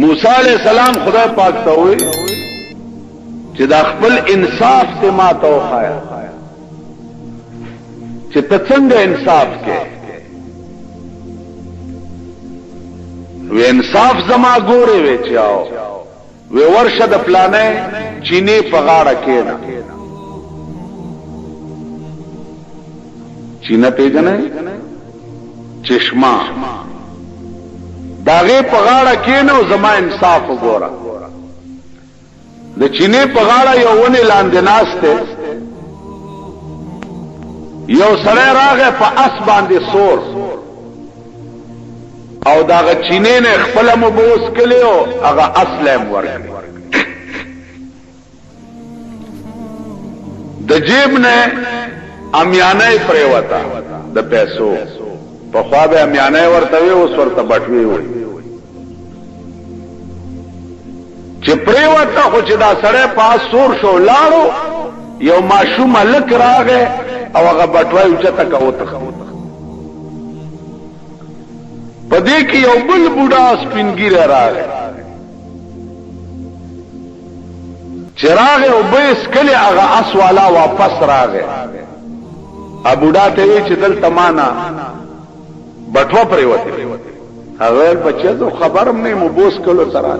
موسی علیہ السلام خدای پاک ته وی چې دا خپل انصاف ته ما ته وخایا چې ته څنګه انصاف کې وی انصاف زما ګورې وی چاو وی ورشه د پلانې چینه په غاړه کې نه چینه پیژنې چشمه داغه په غاړه کې نو زما انصاف وګوره د چینه په غاړه یو ونه لاندې ناشته یو سره راغه په اس باندې سور او داغه چینه نه خپل مبوس کلیو هغه اسلام ورکړي د جیب نه امیانه پریوتا د پیسو په خوا به امیانه ورته وي اوس ورته بټوي وي چې پریوتا خو چې دا سره پاس سور شو لاړو یو ماشوم لک راغه او هغه بټوي اوچته کوته پدې کې یو بل بوډا سپینګیره راغی چراغ او بیس کله هغه اسوالا واپس راغی ا بوډا ته وی چې دل تمانا بټوا پرې وته هغه بچو خبرم نه مبوس کولو سره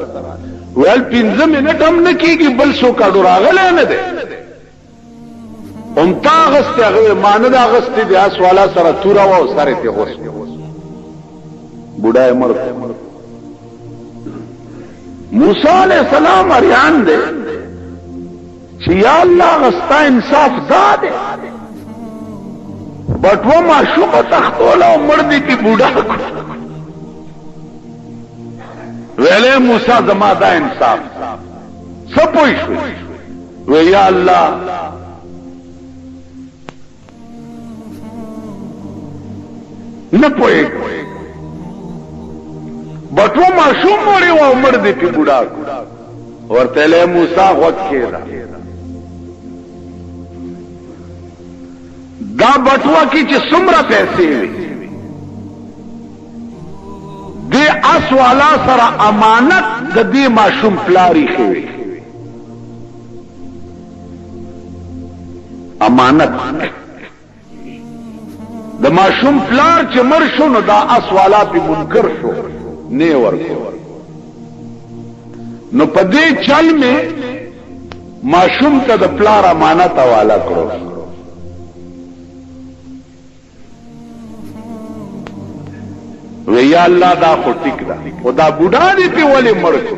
ول 15 منټ هم نه کیږي بل سو کاډو راغله نه ده هم تاغست هغه مان د اغست دي اسوالا سره تورا و سره ته غوس بوډا مر موسی علیہ السلام اریان دے چې یا الله غستا انصاف داده بټو ما شوبه تختولا مردی کی بوډا ویلے موسی زما دا انصاف سپوي شو و یا الله نه پوي بټو ما شوم مړی و عمر دې په بوډا ورته له موسی غوږ کېدا دا بټوا کی چې څومره پیسې وي دې اس والا سره امانت د دې ما شوم پلاری خوي امانت د ما شوم پلار چې مر شو نو دا اس والا په منکر شو نه ورکو نو پدې چل میں معشوم ته د پلار امانت حواله کړو وی یا الله دا خو ټیک ده خدا بوډا دې په ولې مړ شو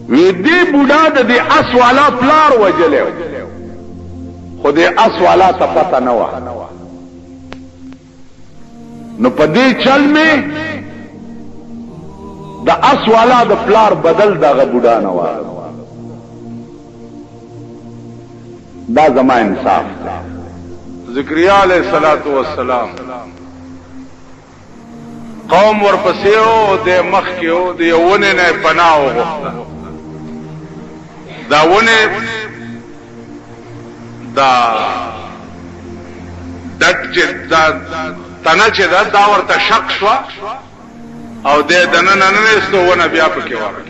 وی دې بوډا د دې اس والا پلار وجلې خو دې اس والا ته پتا نه و نو پدې چل میں دا اس والا د پلار بدل دغه بوډا نه و دا زما انصاف ذکریا علیہ الصلوۃ والسلام قوم ورپسې او د مخ کې او د یوونه نه پناه وغوښته دا ونه دا دټ چې دا تنه چې دا ورته شک شو او د دننه نه استونه بیا پکې وره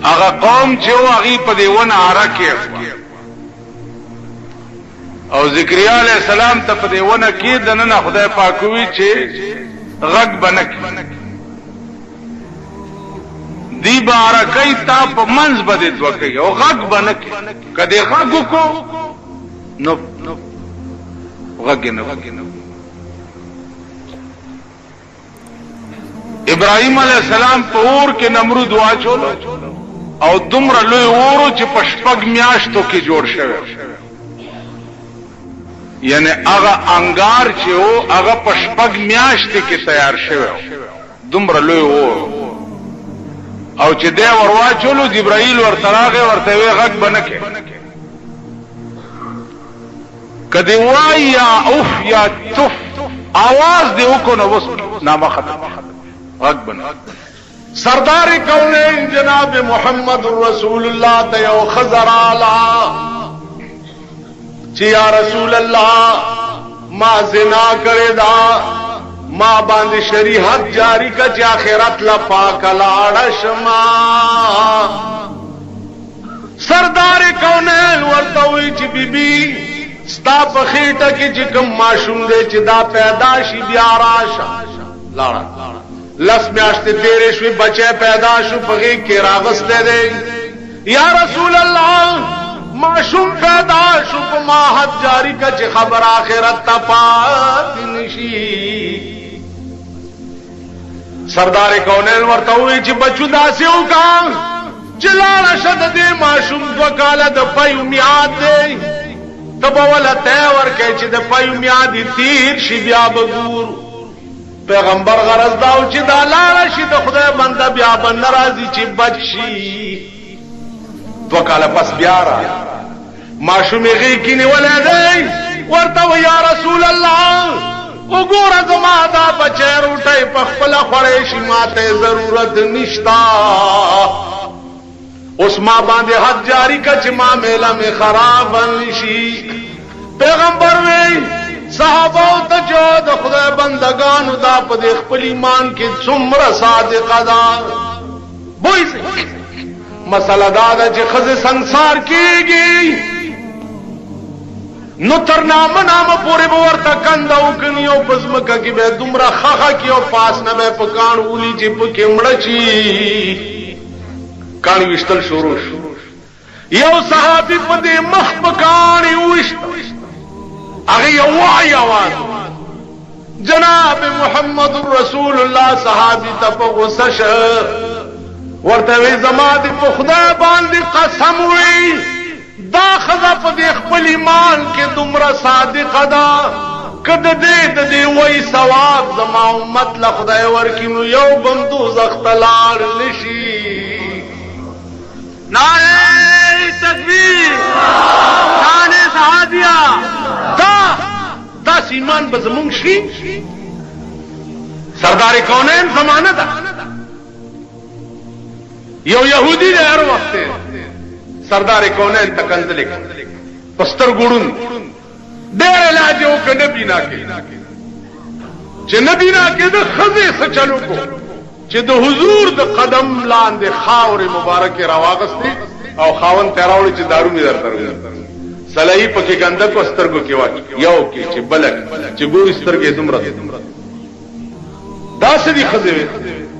هغه قوم چې هغه په دیونه عرکه او ذکریا علیہ السلام ته په دیونه کې دننه خدای پاک وی چې غږ بنک دی بارکای تا په منځ بده دوکي او غږ بنک کدی غږ کو نو غږ نه ابراہیم علیہ السلام په اور کې نمرود واچول او دومره لوی اورو چې په شپږ میاشتو کې جوړ شوی یعنی هغه انګار چې او هغه په شپږ میاشتې کې تیار شوی دومره لوی اورو او چې دی ورواچولو جبرائیل ورته راغی ورته وی غږ بنکه کدی وای یا اوف یا تف आवाज دی وکړو نو وس نامه ختم غږ بن سردار کونین جناب محمد رسول الله ته یو خزر اعلی چې یا رسول الله ما زنا کړی دا ما باندې شریعت جاری کا چې آخرت لا پاک لاړ شما سردار کونین ورته وی چې بیبي ستا په خېټه کې چې کوم ماشوم دی چې دا پیدا شي بیا راشه لاړه لس میاشتې تیرې شوې بچی پیدا شو په غېږ کې راغستی دی یا رسول الله ماشوم پیدا شو په ما حد جاری کا چې خبر آخرت ته پاتې نشي سردار کونین ورته وی چې بچو داسې وکړه چې لاړه شه د دې ماشوم 2 کاله د پیو میعاد دی ته به وله تی ورکوې چې د پیو میعاد تیر شي بیا به ګورو پیغمبر غرض دا و چې دا لاړه شي د خدای بنده بیا به نه راځي چې بچ شي 2 کاله پس بیا را ماشوم یې غېږ کې نیولی دی ورته و یا رسول الله وګوره زما دا بچی روټۍ په خپله خوړی شي ما ته ضرورت نشتا اوس ما باندې حد جاری کا چې ما میله مې خراب نشي پیغمبر وی صحابه ته جو د خدای بندگانو دا په دې خپل ایمان کې څومره صادقه ده بوی مسله دا ده چې ښځې سنګسار کېږي نو تر نامه پورې به ورته کنده وکني او په ځمکه کې به دومره خخه کي او پاس نه به په کاڼ ولي چې پکې مړه شي کاڼي ویشتل شروع شو یو صحابي په دې مخ په کاڼي وویشتل هغه یو وایي اواز جناب محمد رسول الله صحابي ته په غصه شه ورته وی زما دې په خدای باندې قسم وی دا ښځه په دې خپل ایمان کې دومره صادقه ده که د دې وایي ثواب زما امت له خدای ورکړي نو یو بم دوزخ ته لاړ نشي نعرہ تکبیر شان صحابیہ دا ایمان به زمونږ شي سردار کونین زمانه ده یو یهودی دی هر وخت سردار کونین تکنزل پستر ګړون ډېر علاج وکړ نه بینا کې چې نه بینا کې د ښځې څه چلو کو چې د حضور د قدم لاندې خاورې مبارکې راواغستې او خاوند ته راوړي چې دارو مې درته سلایي پکې ګنده کو سترګو کې واچ یو کې چې بلک چې ګوري سترګې دومره داسې دي ښځې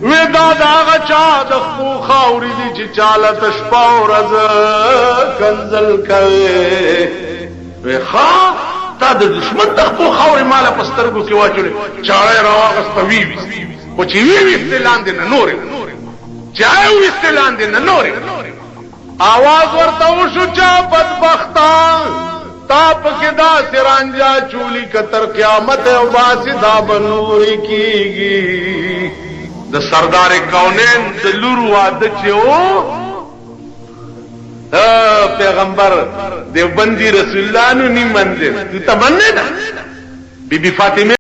وې دا د هغه چا د خپو خاورې دي چې چاله ته شپه او ورځ کنځل کوې وې ښه تا د دشمن د خپو خاورې ماله په سترګو کې واچولې چاړه یې راواغسته ویویستې خو چې ویویستې لاندې نه نورې چې ویویستې لاندې نه نورې آواز ورته وشو چا بدبخته تا پکې داسې رانجا چولی که تر قیامت او باسي دا به نورې کېږي د سردار کونین د لور واده چې و پیغمبر دیوبندی رسول الله نو نی منځ تو ته باندې ده بی بی فاطمه